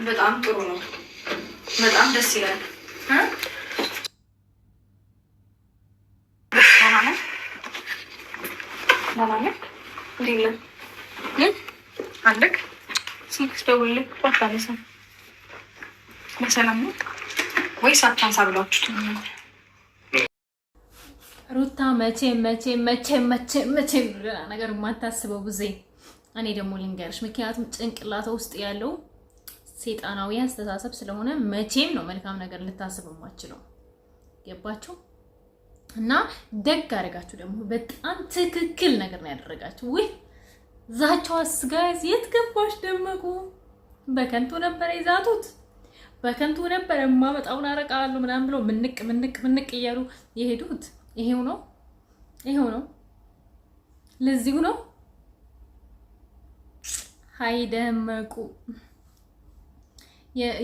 በጣም ጥሩ ነው። በጣም ደስ ይላል። በሰላም ነው ወይስ አታንሳ ብሏችሁ? ሩታ መቼም ነገር የማታስበው ጊዜ እኔ ደግሞ ልንገርሽ፣ ምክንያቱም ጭንቅላቷ ውስጥ ያለው ሴጣናዊ አስተሳሰብ ስለሆነ መቼም ነው መልካም ነገር ልታስብ የማትችለው። ገባችሁ? እና ደግ አደረጋችሁ ደግሞ በጣም ትክክል ነገር ነው ያደረጋችሁ። ወይ ዛቻው አስጋዝ የት ገባሽ? ደመቁ በከንቱ ነበር ይዛቱት፣ በከንቱ ነበር የማመጣውን አረቃለሁ ምናምን ብሎ ምንቅ እያሉ የሄዱት። ይሄው ነው ለዚሁ ነው። ሃይ ደመቁ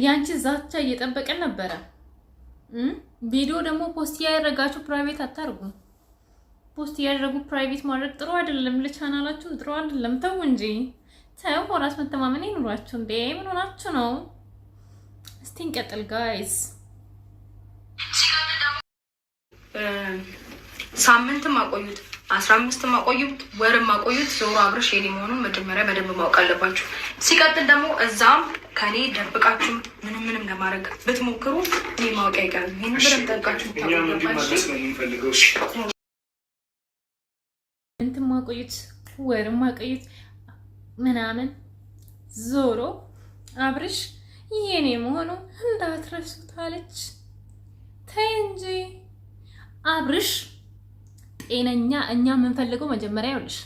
ያንቺ ዛቻ እየጠበቀን ነበረ። ቪዲዮ ደግሞ ፖስት ያደረጋችሁ ፕራይቬት አታርጉ። ፖስት ያደረጉ ፕራይቬት ማድረግ ጥሩ አይደለም፣ ለቻናላችሁ ጥሩ አይደለም። ተው እንጂ ተው፣ በራስ መተማመን ይኑራችሁ። እንዴ ምን ሆናችሁ ነው? እስቲ እንቀጥል ጋይስ። ሳምንትም አቆዩት 15ም አቆዩት ወርም አቆዩት፣ ዞሮ አብርሽ የኔ መሆኑን መጀመሪያ በደንብ ማወቅ አለባችሁ። ሲቀጥል ደግሞ እዛም ከኔ ደብቃችሁ ምንም ለማድረግ ብትሞክሩ እኔ ማወቅ አይቀርም። ይህን በደንብ ጠብቃችሁ እንትን ማቆዩት ወርም ማቆዩት ምናምን፣ ዞሮ አብርሽ የኔ መሆኑ እንዳትረሱት አለች። ተይ እንጂ አብርሽ ጤነኛ። እኛ የምንፈልገው መጀመሪያ ይኸውልሽ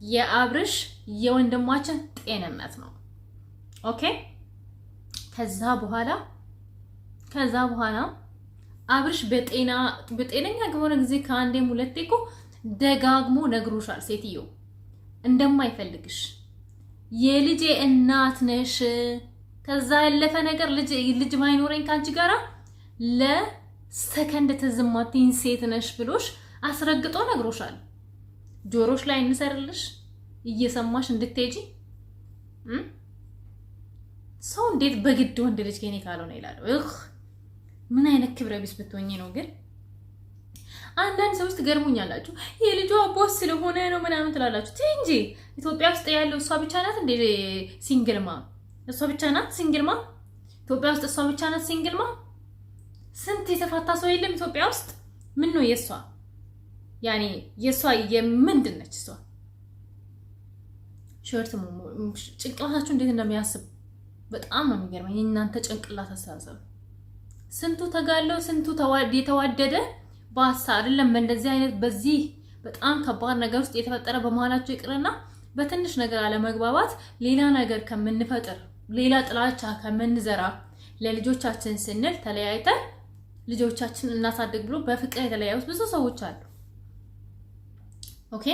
የአብርሽ የወንድማችን ጤንነት ነው። ኦኬ። ከዛ በኋላ አብርሽ በጤነኛ ከሆነ ጊዜ ከአንዴም ሁለቴ እኮ ደጋግሞ ነግሮሻል። ሴትዮ እንደማይፈልግሽ የልጄ እናት ነሽ፣ ከዛ ያለፈ ነገር ልጅ ማይኖረኝ ካንቺ ጋራ ለሰከንድ ተዝማቲን ሴት ነሽ ብሎሽ አስረግጦ ነግሮሻል። ጆሮሽ ላይ እንሰርልሽ እየሰማሽ እንድትሄጂ። ሰው እንዴት በግድ ወንድ ልጅ ከኔ ካልሆነ ይላል? ምን አይነት ክብረ ቢስ ብትሆኚ ነው ግን? አንዳንድ ሰዎች ትገርሙኛላችሁ። የልጇ ቦስ ስለሆነ ነው ምናምን ትላላችሁ። ተይ እንጂ ኢትዮጵያ ውስጥ ያለው እሷ ብቻ ናት እንዴ ሲንግልማ? እሷ ብቻ ናት ሲንግልማ? ኢትዮጵያ ውስጥ እሷ ብቻ ናት ሲንግልማ? ስንት የተፋታ ሰው የለም ኢትዮጵያ ውስጥ? ምን ነው የሷ ያኔ የሷ የምንድን ነች እሷ? ሾርት ጭንቅላታችሁ እንዴት እንደሚያስብ በጣም ነው የሚገርመኝ። እናንተ ጭንቅላት አስተሳሰብ ስንቱ ተጋለው ስንቱ የተዋደደ ባሳ አይደለም በእንደዚህ አይነት በዚህ በጣም ከባድ ነገር ውስጥ የተፈጠረ በመሃላችሁ ይቅርና በትንሽ ነገር አለመግባባት ሌላ ነገር ከምንፈጥር ሌላ ጥላቻ ከምንዘራ ለልጆቻችን ስንል ተለያይተን ልጆቻችን እናሳድግ ብሎ በፍቅር የተለያዩት ብዙ ሰዎች አሉ። ኦኬ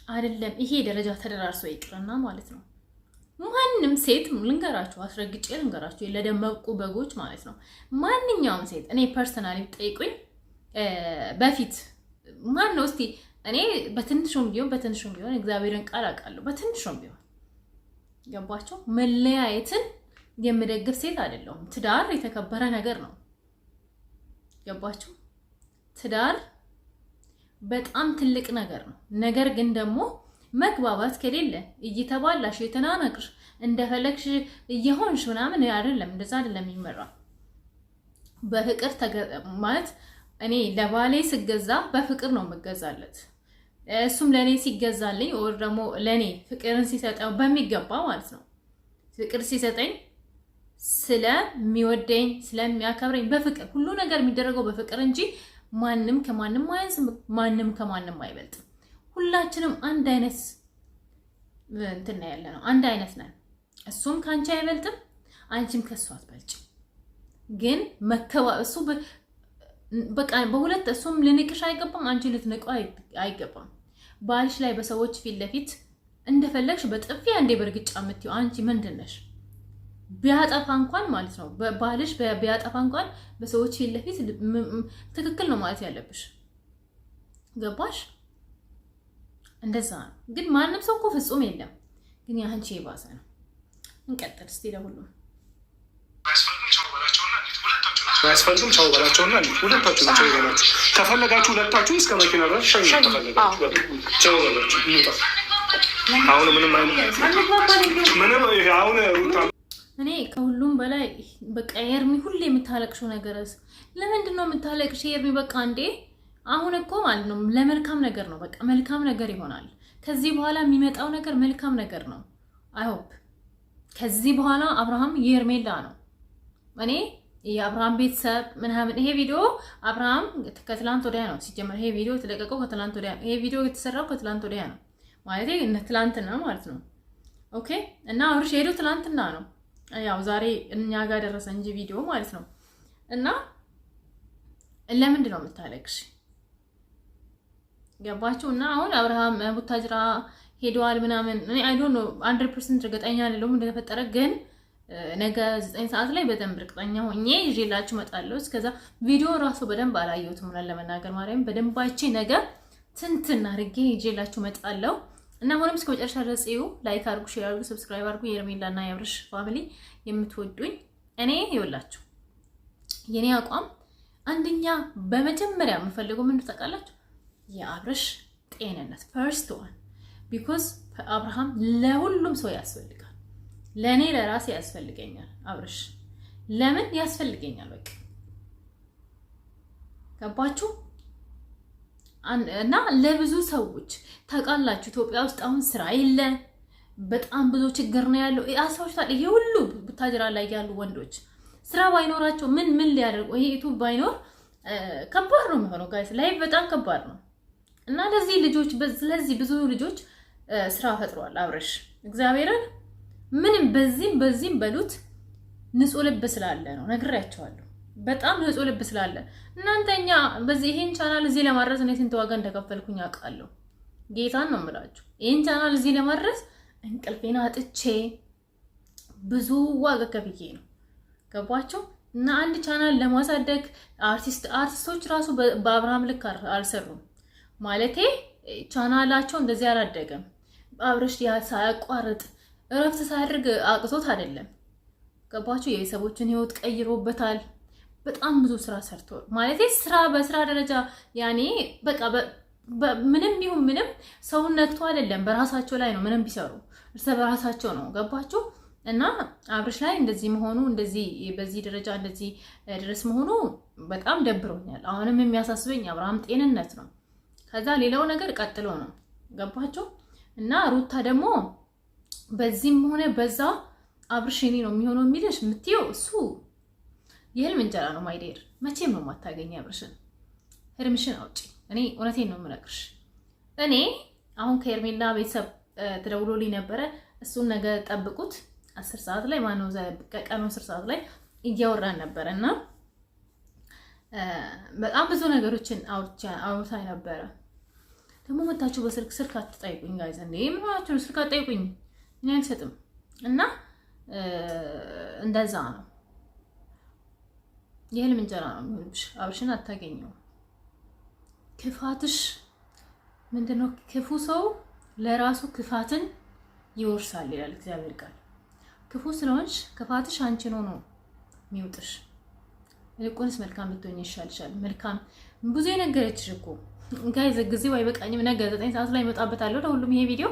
አይደለም ይሄ ደረጃ ተደራርሶ ይቅርና ማለት ነው። ማንንም ሴት ልንገራችሁ፣ አስረግጬ ልንገራችሁ፣ ለደመቁ በጎች ማለት ነው። ማንኛውም ሴት እኔ ፐርሰናሊ ጠይቁኝ በፊት ማን ነው እስቲ እኔ በትንሹም ቢሆን እግዚአብሔርን ቃል አውቃለሁ። በትንሹም ቢሆን ገባችሁ? መለያየትን የምደግፍ ሴት አይደለሁም። ትዳር የተከበረ ነገር ነው። ገባችሁ? ትዳር በጣም ትልቅ ነገር ነው። ነገር ግን ደግሞ መግባባት ከሌለ እየተባላሽ የተናነቅሽ እንደፈለግሽ እየሆንሽ ምናምን አይደለም። እንደዛ አይደለም የሚመራ በፍቅር ማለት እኔ ለባሌ ስገዛ በፍቅር ነው የምገዛለት። እሱም ለኔ ሲገዛልኝ ወር ደግሞ ለኔ ፍቅርን ሲሰጠው በሚገባ ማለት ነው። ፍቅር ሲሰጠኝ ስለሚወደኝ ስለሚያከብረኝ በፍቅር ሁሉ ነገር የሚደረገው በፍቅር እንጂ ማንም ከማንም አያንስም፣ ማንም ከማንም አይበልጥም። ሁላችንም አንድ አይነት እንትን ያለ ነው፣ አንድ አይነት ነን። እሱም ካንቺ አይበልጥም፣ አንቺም ከሱ አትበልጭም። ግን እሱ በቃ በሁለት እሱም ልንቅሽ አይገባም፣ አንቺ ልትንቀው አይገባም። ባልሽ ላይ በሰዎች ፊት ለፊት እንደፈለግሽ በጥፊ አንዴ በርግጫ የምትይው አንቺ ምንድን ነሽ? ቢያጠፋ እንኳን ማለት ነው ባልሽ ቢያጠፋ እንኳን በሰዎች ፊት ለፊት ትክክል ነው ማለት ያለብሽ። ገባሽ? እንደዛ ነው። ግን ማንም ሰው እኮ ፍጹም የለም። ግን ያንቺ የባሰ ነው። እንቀጥል እስቲ ለሁሉም አያስፈልግም። ቻው በላቸውና ሁለታችሁ ቻው ይበላችሁ። ከፈለጋችሁ ሁለታችሁ እስከ መኪና ድረስ ሸኙ። ከፈለጋችሁ ቻው በላችሁ። አሁን ምንም አሁን ሩታ እኔ ከሁሉም በላይ በቃ ኤርሚ ሁሌ የምታለቅሽው ነገርስ ለምንድን ነው የምታለቅሽ? ኤርሚ በቃ እንዴ አሁን እኮ ማለት ነው ለመልካም ነገር ነው። በቃ መልካም ነገር ይሆናል። ከዚህ በኋላ የሚመጣው ነገር መልካም ነገር ነው። አይ ሆፕ ከዚህ በኋላ አብርሃም የኤርሜላ ነው። እኔ የአብርሃም ቤተሰብ ምናምን ይሄ ቪዲዮ አብርሃም ከትላንት ወዲያ ነው ሲጀመር። ይሄ ቪዲዮ የተለቀቀው ከትላንት ወዲያ ነው። ይሄ ቪዲዮ የተሰራው ከትላንት ወዲያ ነው ማለት እነ ትላንትና ማለት ነው። ኦኬ እና አብርሽ ሄዶ ትላንትና ነው ያው ዛሬ እኛ ጋር ደረሰ እንጂ ቪዲዮ ማለት ነው። እና ለምንድን ነው የምታለቅሽ? ገባችሁ? እና አሁን አብርሃም ቡታጅራ ሄደዋል ምናምን እኔ አይ ዶንት ኖ 100% እርግጠኛ አይደለሁም እንደተፈጠረ ግን ነገ 9 ሰዓት ላይ በደንብ እርግጠኛ ሆኜ ይዤላችሁ እመጣለሁ። እስከዛ ቪዲዮ ራሱ በደንብ አላየሁትም ማለት ለመናገር ማርያም በደንብ አይቼ ነገ ትንትና አድርጌ ይዤላችሁ እመጣለሁ። እና አሁንም እስከ መጨረሻ ድረስ እዩ። ላይክ አድርጉ፣ ሼር አድርጉ፣ ሰብስክራይብ አድርጉ። የኤርሜላና የአብርሽ ፋሚሊ የምትወዱኝ እኔ ይኸውላችሁ የኔ አቋም አንደኛ በመጀመሪያ የምፈልገው ምን ታውቃላችሁ? የአብርሽ ጤንነት ፈርስት ዋን ቢኮዝ አብርሃም ለሁሉም ሰው ያስፈልጋል። ለኔ ለራሴ ያስፈልገኛል። አብርሽ ለምን ያስፈልገኛል? በቃ ገባችሁ? እና ለብዙ ሰዎች ታውቃላችሁ ኢትዮጵያ ውስጥ አሁን ስራ የለ፣ በጣም ብዙ ችግር ነው ያለው። አሳውሽታል። ይሄ ሁሉ ቡታጅራ ላይ ያሉ ወንዶች ስራ ባይኖራቸው ምን ሊያደርጉ? ይሄ ዩቲዩብ ባይኖር ከባድ ነው የሚሆነው ጋይስ፣ ላይፍ በጣም ከባድ ነው። እና ለዚህ ልጆች ስለዚህ ብዙ ልጆች ስራ ፈጥሯል አብርሽ እግዚአብሔርን ምንም በዚህም በሉት ንጹህ ልብ ስላለ ነው። ነግሬያቸዋለሁ። በጣም ንጹህ ልብ ስላለ እናንተኛ በዚህ ይሄን ቻናል እዚህ ለማድረስ እኔ ስንት ዋጋ እንደከፈልኩኝ አውቃለሁ። ጌታን ነው የምላችሁ። ይሄን ቻናል እዚህ ለማድረስ እንቅልፌን አጥቼ ብዙ ዋጋ ከፍዬ ነው። ገባችሁ? እና አንድ ቻናል ለማሳደግ አርቲስቶች ራሱ በአብርሃም ልክ አልሰሩም። ማለቴ ቻናላቸው እንደዚህ አላደገም። አብርሽ ሳያቋርጥ እረፍት ሳያደርግ አቅቶት አይደለም። ገባችሁ? የቤተሰቦችን ህይወት ቀይሮበታል። በጣም ብዙ ስራ ሰርቷል። ማለት ስራ በስራ ደረጃ ያኔ በቃ ምንም ይሁን ምንም ሰውን ነክቶ አይደለም። በራሳቸው ላይ ነው ምንም ቢሰሩ እርስ በራሳቸው ነው። ገባችሁ? እና አብርሽ ላይ እንደዚህ መሆኑ እንደዚህ በዚህ ደረጃ እንደዚህ ድረስ መሆኑ በጣም ደብሮኛል። አሁንም የሚያሳስበኝ አብርሃም ጤንነት ነው። ከዛ ሌላው ነገር ቀጥሎ ነው። ገባችሁ? እና ሩታ ደግሞ በዚህም ሆነ በዛ አብርሽ የኔ ነው የሚሆነው የሚልሽ የምትይው እሱ የህልም እንጀራ ነው። ማይዴር መቼም ነው የማታገኝ አብርሽን። ህልምሽን አውጪ። እኔ እውነቴን ነው የምነግርሽ። እኔ አሁን ከኤርሜላ ቤተሰብ ተደውሎልኝ ነበረ። እሱን ነገ ጠብቁት 10 ሰዓት ላይ ማነው ቀኑ 10 ሰዓት ላይ እያወራን ነበረ እና በጣም ብዙ ነገሮችን አውርታ ነበረ። ደግሞ መታችሁ በስልክ አትጠይቁኝ ጋይዝ። እንዴ ምን ሆናችሁ ስልክ አትጠይቁኝ? እኔ አልሰጥም። እና እንደዛ ነው። የህልም እንጀራ ነው የሚሆንብሽ። አብርሽን አታገኘው። ክፋትሽ ምንድነው? ክፉ ሰው ለራሱ ክፋትን ይወርሳል ይላል እግዚአብሔር ቃል። ክፉ ስለሆንሽ ክፋትሽ አንቺን ሆኖ የሚውጥሽ። ይልቁንስ መልካም ብትሆኝ ይሻልሻል። መልካም ብዙ የነገረችሽ እኮ ጋይዝ። ጊዜው አይበቃኝም። ነገ 9 ሰዓት ላይ እመጣበታለሁ። ለሁሉም ይሄ ቪዲዮ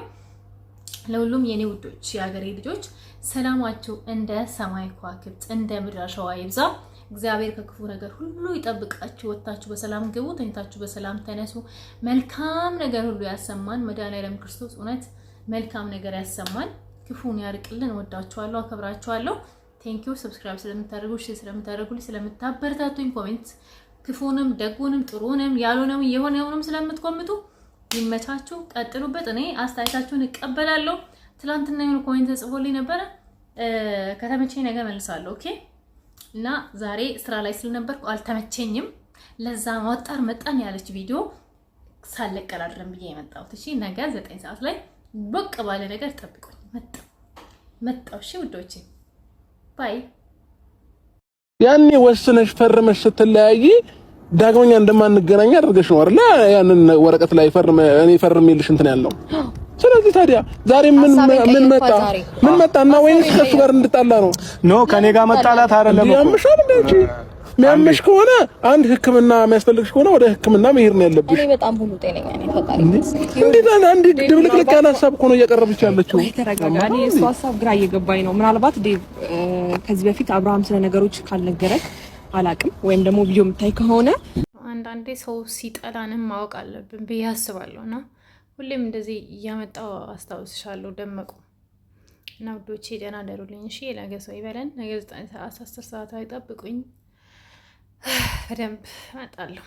ለሁሉም የኔ ውዶች የሀገሬ ልጆች ሰላማችሁ እንደ ሰማይ ከዋክብት እንደ ምድር አሸዋ ይብዛ። እግዚአብሔር ከክፉ ነገር ሁሉ ይጠብቃችሁ። ወጣችሁ በሰላም ግቡ፣ ተኝታችሁ በሰላም ተነሱ። መልካም ነገር ሁሉ ያሰማን መድኃኒዓለም ክርስቶስ እውነት መልካም ነገር ያሰማን፣ ክፉን ያርቅልን። ወዳችኋለሁ፣ አከብራችኋለሁ። ቴንኪዩ ሰብስክራይብ ስለምታደርጉ፣ ስለምታደርጉልኝ፣ ስለምታበረታቱኝ፣ ኮሜንት ክፉንም ደጉንም ጥሩንም ያልሆነም የሆነውንም ስለምትኮምቱ ይመቻችሁ፣ ቀጥሉበት። እኔ አስተያየታችሁን እቀበላለሁ። ትላንትና የሆነ ኮሜንት ተጽፎልኝ ነበረ፣ ከተመቸኝ ነገር መልሳለሁ። ኦኬ። እና ዛሬ ስራ ላይ ስለነበርኩ አልተመቸኝም። ለዛ ማወጣር መጣን ያለች ቪዲዮ ሳለቀላድረም ብዬ የመጣሁት። እሺ ነገ 9 ሰዓት ላይ በቃ ባለ ነገር ጠብቁኝ። መጣው። እሺ ውዶቼ ባይ ያኔ ወስነሽ ፈርመሽ ስትለያይ ዳግመኛ እንደማንገናኝ አድርገሽ ነው አይደል? ያንን ወረቀት ላይ እኔ ፈርሜልሽ እንትን ያለው። ስለዚህ ታዲያ ዛሬ ምን መጣና ወይስ ከሱ ጋር እንድጣላ ነው? ኖ ከኔ ጋር መጣላት አይደለም እኮ ያምሻል እንዴ? የሚያምሽ ከሆነ አንድ ሕክምና የሚያስፈልግሽ ከሆነ ወደ ሕክምና መሄድ ነው ያለብሽ። እኔ በጣም ሁሉ ጤነኛ ነኝ ፈጣሪ። እንዴት አንድ ድብልቅልቅ ያለ ሀሳብ እኮ ነው እያቀረበች ያለችው። ተረጋጋኒ። እሱ ሀሳብ ግራ እየገባኝ ነው። ምናልባት ዴቭ ከዚህ በፊት አብርሃም ስለ ነገሮች ካልነገረክ አላቅም፣ ወይም ደግሞ ቪዲዮ የምታይ ከሆነ አንዳንዴ ሰው ሲጠላንም ማወቅ አለብን ብዬ አስባለሁ። እና ሁሌም እንደዚህ እያመጣው አስታውስሻለሁ ደመቁ እና ውዶቼ ደህና ደሩልኝ። እሺ ነገ ሰው ይበለን። ነገ 9 ሰዓት 10 ሰዓት አይጠብቁኝ። በደንብ እመጣለሁ።